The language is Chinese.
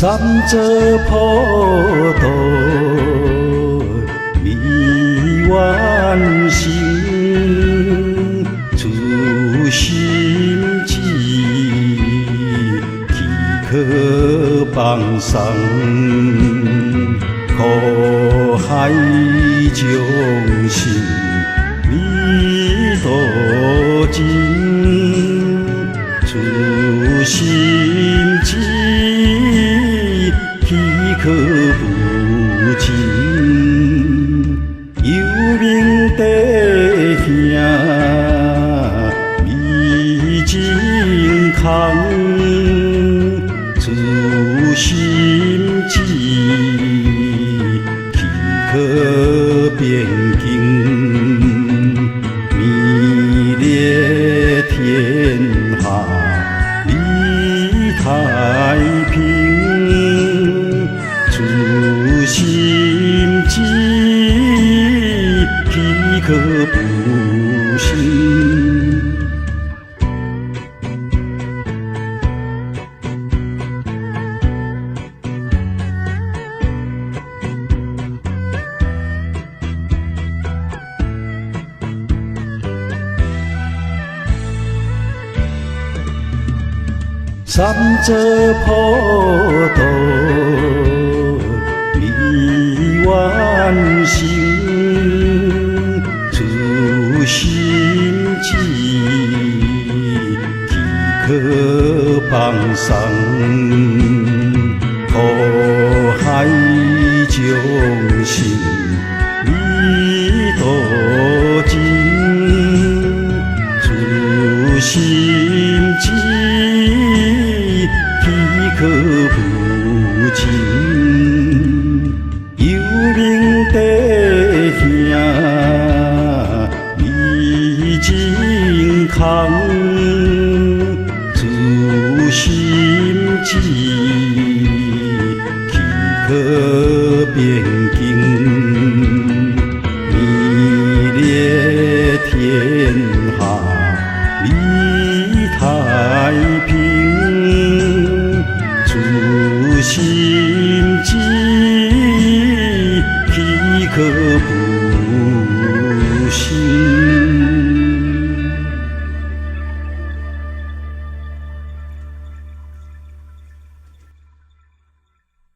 三者普渡，弥愿行，出心志，祈可放送，苦海众生弥陀经，出心志。岂可不尽？有名弟兄弥金康，出心志，岂可变经？弥勒天下利太平。出心志，岂可不行？三者普渡，弥愿行，出心志，岂可放送，苦海众生弥陀经，出心志。岂可不尽？有名弟兄弥金康，出心志，岂可变经？弥勒天下利太平。出心志，岂可不